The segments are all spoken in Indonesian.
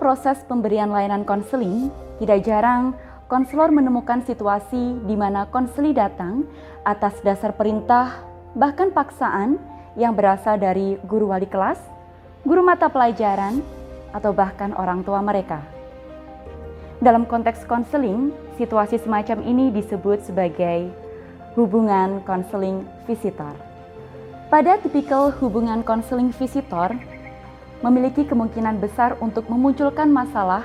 proses pemberian layanan konseling, tidak jarang konselor menemukan situasi di mana konseli datang atas dasar perintah, bahkan paksaan yang berasal dari guru wali kelas, guru mata pelajaran, atau bahkan orang tua mereka. Dalam konteks konseling, situasi semacam ini disebut sebagai hubungan konseling visitor. Pada tipikal hubungan konseling visitor, memiliki kemungkinan besar untuk memunculkan masalah,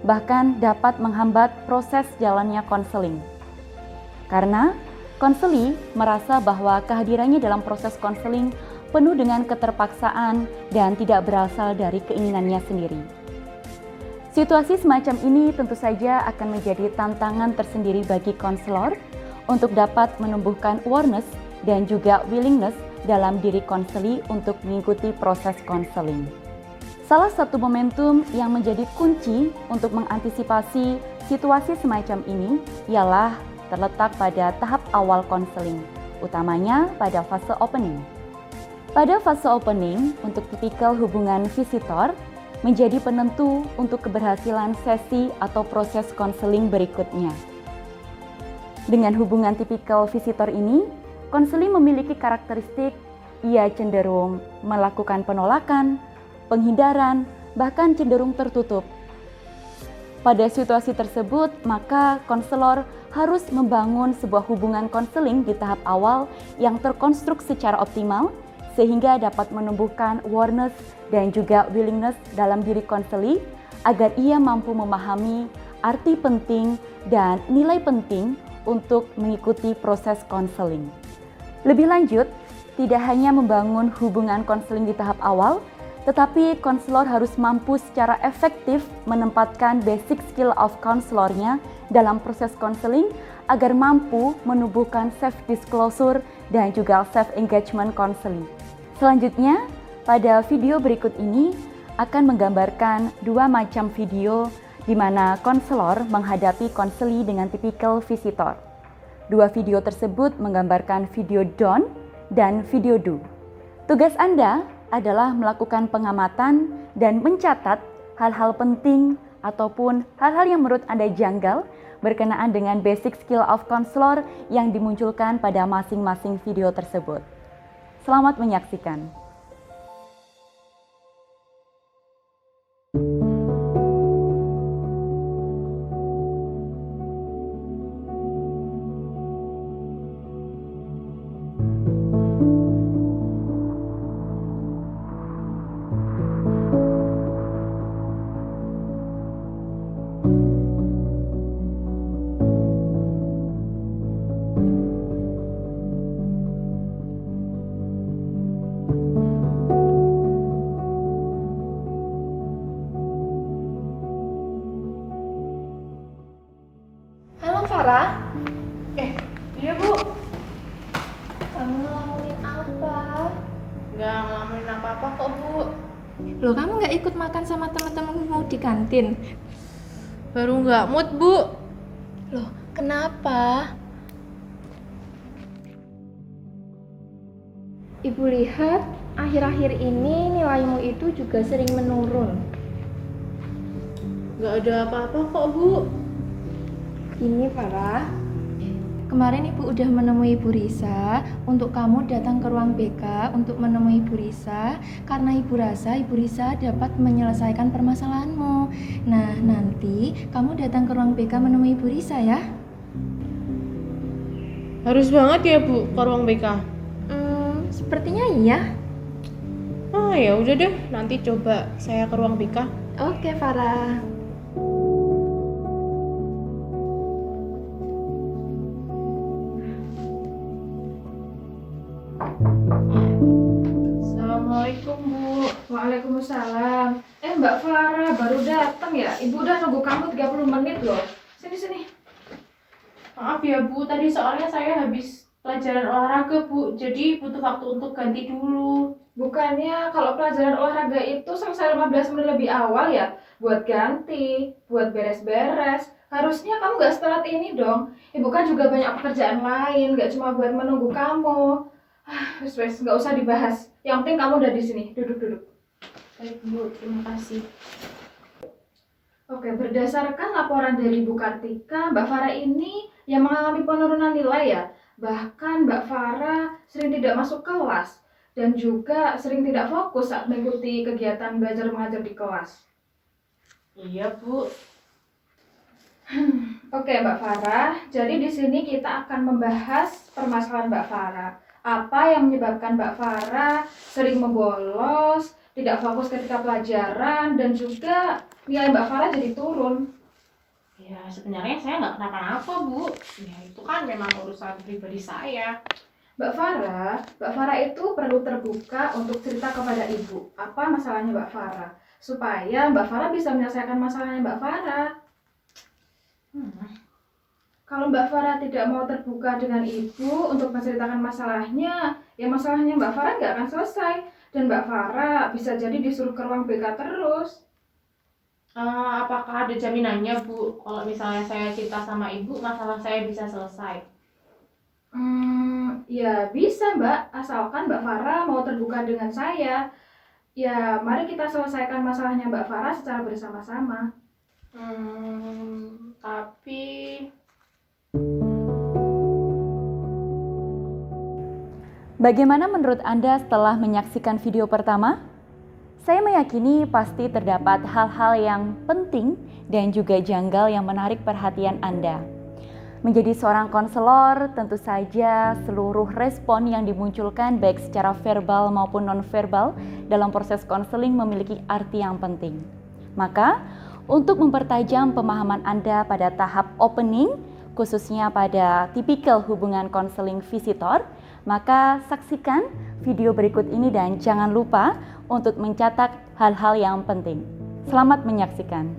bahkan dapat menghambat proses jalannya konseling. Karena konseli merasa bahwa kehadirannya dalam proses konseling penuh dengan keterpaksaan dan tidak berasal dari keinginannya sendiri. Situasi semacam ini tentu saja akan menjadi tantangan tersendiri bagi konselor untuk dapat menumbuhkan awareness dan juga willingness dalam diri konseli untuk mengikuti proses konseling. Salah satu momentum yang menjadi kunci untuk mengantisipasi situasi semacam ini ialah terletak pada tahap awal konseling, utamanya pada fase opening. Pada fase opening, untuk tipikal hubungan visitor, menjadi penentu untuk keberhasilan sesi atau proses konseling berikutnya. Dengan hubungan tipikal visitor ini, konseling memiliki karakteristik ia cenderung melakukan penolakan, penghindaran, bahkan cenderung tertutup. Pada situasi tersebut, maka konselor harus membangun sebuah hubungan konseling di tahap awal yang terkonstruk secara optimal sehingga dapat menumbuhkan awareness dan juga willingness dalam diri konseli agar ia mampu memahami arti penting dan nilai penting untuk mengikuti proses konseling. Lebih lanjut, tidak hanya membangun hubungan konseling di tahap awal, tetapi konselor harus mampu secara efektif menempatkan basic skill of konselornya dalam proses konseling agar mampu menumbuhkan self-disclosure dan juga self-engagement konseling. Selanjutnya, pada video berikut ini akan menggambarkan dua macam video di mana konselor menghadapi konseli dengan tipikal visitor. Dua video tersebut menggambarkan video don't dan video do. Tugas Anda adalah melakukan pengamatan dan mencatat hal-hal penting ataupun hal-hal yang menurut Anda janggal berkenaan dengan basic skill of counselor yang dimunculkan pada masing-masing video tersebut. Selamat menyaksikan. Farah? Iya Bu. Kamu ngelamunin apa? Nggak ngelamunin apa-apa kok Bu. Loh, kamu nggak ikut makan sama teman-temanmu di kantin? Baru nggak mood Bu. Loh, kenapa? Ibu lihat, akhir-akhir ini nilaimu itu juga sering menurun. Nggak ada apa-apa kok Bu. Ini Farah, kemarin Ibu udah menemui Ibu Risa untuk kamu datang ke ruang BK untuk menemui Ibu Risa karena Ibu rasa Ibu Risa dapat menyelesaikan permasalahanmu. Nah, nanti kamu datang ke ruang BK menemui Ibu Risa ya. Harus banget ya Bu ke ruang BK? Sepertinya iya. Ah ya udah deh, nanti coba saya ke ruang BK. Oke Farah. Assalamualaikum Bu. Waalaikumsalam. Mbak Farah baru datang ya? Ibu udah nunggu kamu 30 menit loh. Sini. Maaf ya Bu, tadi soalnya saya habis pelajaran olahraga Bu, jadi butuh waktu untuk ganti dulu. Bukannya kalau pelajaran olahraga itu selesai 15 menit lebih awal ya? Buat ganti, buat beres-beres. Harusnya kamu gak setelat ini dong. Ibu kan juga banyak pekerjaan lain, gak cuma buat menunggu kamu. Wes, gak usah dibahas. Yang penting kamu udah di sini. Duduk. Baik Bu, terima kasih. Oke, berdasarkan laporan dari Bu Kartika, Mbak Farah ini yang mengalami penurunan nilai ya. Bahkan Mbak Farah sering tidak masuk kelas dan juga sering tidak fokus saat mengikuti kegiatan belajar mengajar di kelas. Iya, Bu. Oke, Mbak Farah. Jadi di sini kita akan membahas permasalahan Mbak Farah. Apa yang menyebabkan Mbak Farah sering membolos, tidak fokus ketika pelajaran, dan juga nilai Mbak Farah jadi turun. Ya, sebenarnya saya nggak kenapa-napa, Bu. Ya, itu kan memang urusan pribadi saya. Mbak Farah itu perlu terbuka untuk cerita kepada ibu. Apa masalahnya Mbak Farah? Supaya Mbak Farah bisa menyelesaikan masalahnya Mbak Farah. Kalau Mbak Farah tidak mau terbuka dengan ibu untuk menceritakan masalahnya, ya masalahnya Mbak Farah nggak akan selesai. Dan Mbak Farah bisa jadi disuruh ke ruang BK terus. Apakah ada jaminannya, Bu, kalau misalnya saya cerita sama ibu, masalah saya bisa selesai? Ya bisa Mbak, asalkan Mbak Farah mau terbuka dengan saya. Ya, mari kita selesaikan masalahnya Mbak Farah secara bersama-sama. Tapi Bagaimana menurut Anda setelah menyaksikan video pertama? Saya meyakini pasti terdapat hal-hal yang penting dan juga janggal yang menarik perhatian Anda. Menjadi seorang konselor, tentu saja seluruh respon yang dimunculkan baik secara verbal maupun non-verbal dalam proses konseling memiliki arti yang penting. Maka, untuk mempertajam pemahaman Anda pada tahap opening, khususnya pada tipikal hubungan konseling visitor, maka saksikan video berikut ini dan jangan lupa untuk mencatat hal-hal yang penting. Selamat menyaksikan.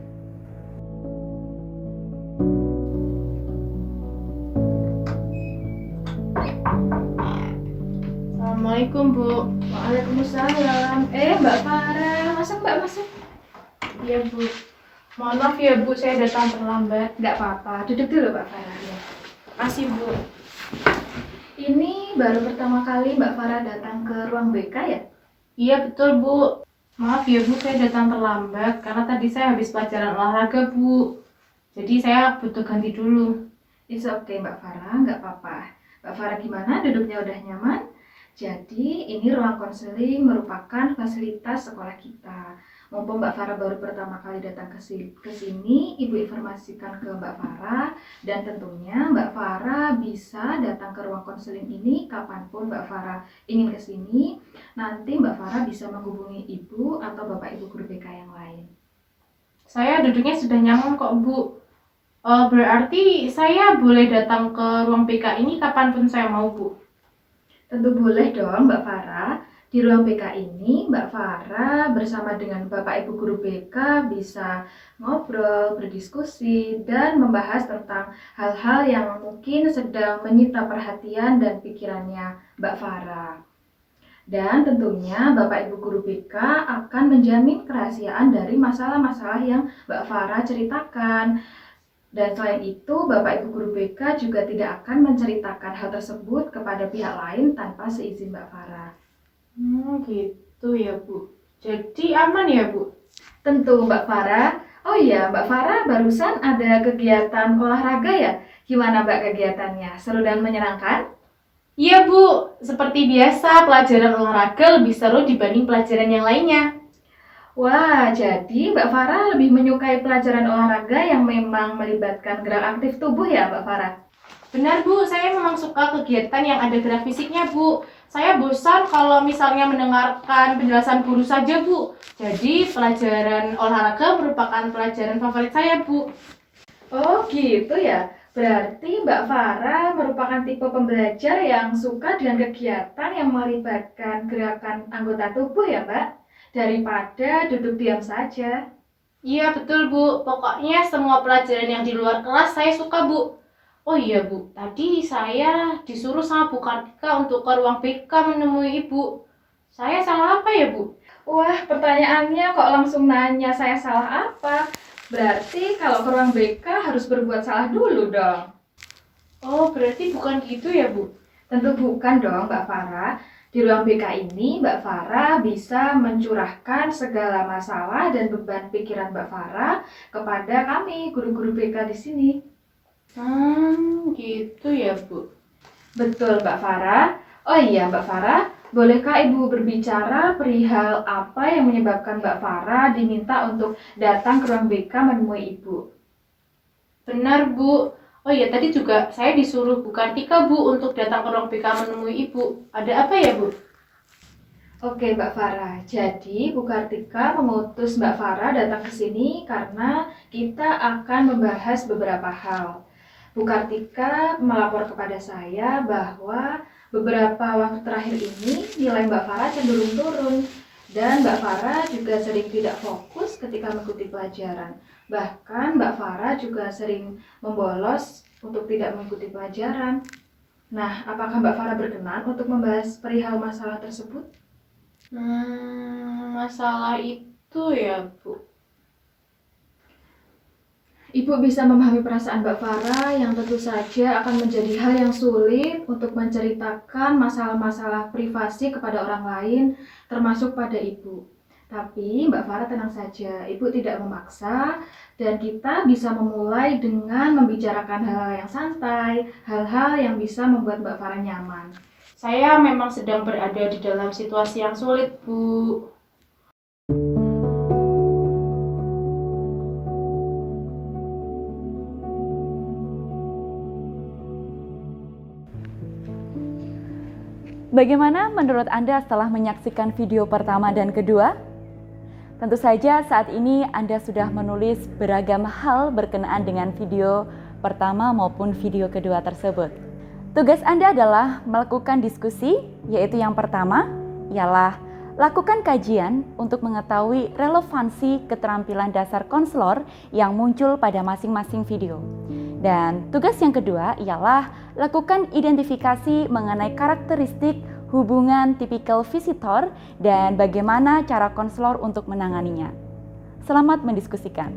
Assalamualaikum, Bu. Waalaikumsalam. Mbak Farah, masuk Mbak, masuk. Iya, Bu. Mohon maaf ya, Bu, saya datang terlambat. Nggak apa-apa, duduk dulu Mbak Farah. Ya. Makasih, Bu. Ini baru pertama kali Mbak Farah datang ke ruang BK ya? Iya, betul, Bu. Maaf ya, Bu, saya datang terlambat karena tadi saya habis pelajaran olahraga, Bu. Jadi saya butuh ganti dulu. It's okay Mbak Farah, nggak apa-apa. Mbak Farah gimana? Duduknya udah nyaman? Jadi ini ruang konseling merupakan fasilitas sekolah kita. Mumpung Mbak Farah baru pertama kali datang ke sini, Ibu informasikan ke Mbak Farah, dan tentunya Mbak Farah bisa datang ke ruang konseling ini kapanpun Mbak Farah ingin ke sini. Nanti Mbak Farah bisa menghubungi Ibu atau Bapak Ibu guru BK yang lain. Saya duduknya sudah nyaman kok, Bu. Berarti saya boleh datang ke ruang PK ini kapanpun saya mau, Bu. Tentu boleh dong Mbak Farah. Di ruang BK ini Mbak Farah bersama dengan Bapak Ibu guru BK bisa ngobrol, berdiskusi, dan membahas tentang hal-hal yang mungkin sedang menyita perhatian dan pikirannya Mbak Farah. Dan tentunya Bapak Ibu guru BK akan menjamin kerahasiaan dari masalah-masalah yang Mbak Farah ceritakan. Dan selain itu, Bapak Ibu guru BK juga tidak akan menceritakan hal tersebut kepada pihak lain tanpa seizin Mbak Farah. Gitu ya, Bu. Jadi aman ya, Bu? Tentu Mbak Farah. Oh iya, Mbak Farah barusan ada kegiatan olahraga ya? Gimana Mbak kegiatannya? Seru dan menyenangkan? Iya, Bu. Seperti biasa, pelajaran olahraga lebih seru dibanding pelajaran yang lainnya. Wah, jadi Mbak Farah lebih menyukai pelajaran olahraga yang memang melibatkan gerak aktif tubuh ya Mbak Farah? Benar, Bu. Saya memang suka kegiatan yang ada gerak fisiknya, Bu. Saya bosan kalau misalnya mendengarkan penjelasan guru saja, Bu. Jadi, pelajaran olahraga merupakan pelajaran favorit saya, Bu. Oh gitu ya. Berarti Mbak Farah merupakan tipe pembelajar yang suka dengan kegiatan yang melibatkan gerakan anggota tubuh ya Mbak? Daripada duduk diam saja. Iya, betul, Bu. Pokoknya semua pelajaran yang di luar kelas saya suka, Bu. Oh iya, Bu. Tadi saya disuruh sama Bu Kartika untuk ke ruang BK menemui Ibu. Saya salah apa ya, Bu? Wah, pertanyaannya kok langsung nanya saya salah apa? Berarti kalau ke ruang BK harus berbuat salah dulu dong. Oh, berarti bukan gitu ya, Bu? Tentu bukan dong Mbak Farah. Di ruang BK ini, Mbak Farah bisa mencurahkan segala masalah dan beban pikiran Mbak Farah kepada kami, guru-guru BK di sini. Gitu ya, Bu. Betul, Mbak Farah. Oh iya, Mbak Farah, bolehkah Ibu berbicara perihal apa yang menyebabkan Mbak Farah diminta untuk datang ke ruang BK menemui Ibu? Benar, Bu. Oh iya, tadi juga saya disuruh Bu Kartika, Bu, untuk datang ke ruang BK menemui Ibu. Ada apa ya, Bu? Oke, Mbak Farah. Jadi, Bu Kartika mengutus Mbak Farah datang ke sini karena kita akan membahas beberapa hal. Bu Kartika melapor kepada saya bahwa beberapa waktu terakhir ini nilai Mbak Farah cenderung turun dan Mbak Farah juga sering tidak fokus ketika mengikuti pelajaran. Bahkan Mbak Farah juga sering membolos untuk tidak mengikuti pelajaran. Nah, apakah Mbak Farah berkenan untuk membahas perihal masalah tersebut? Masalah itu ya, Bu. Ibu bisa memahami perasaan Mbak Farah yang tentu saja akan menjadi hal yang sulit untuk menceritakan masalah-masalah privasi kepada orang lain, termasuk pada Ibu. Tapi Mbak Farah tenang saja, Ibu tidak memaksa dan kita bisa memulai dengan membicarakan hal-hal yang santai, hal-hal yang bisa membuat Mbak Farah nyaman. Saya memang sedang berada di dalam situasi yang sulit, Bu. Bagaimana menurut Anda setelah menyaksikan video pertama dan kedua? Tentu saja saat ini Anda sudah menulis beragam hal berkenaan dengan video pertama maupun video kedua tersebut. Tugas Anda adalah melakukan diskusi, yaitu yang pertama ialah lakukan kajian untuk mengetahui relevansi keterampilan dasar konselor yang muncul pada masing-masing video. Dan tugas yang kedua ialah lakukan identifikasi mengenai karakteristik hubungan tipikal visitor dan bagaimana cara konselor untuk menanganinya. Selamat mendiskusikan.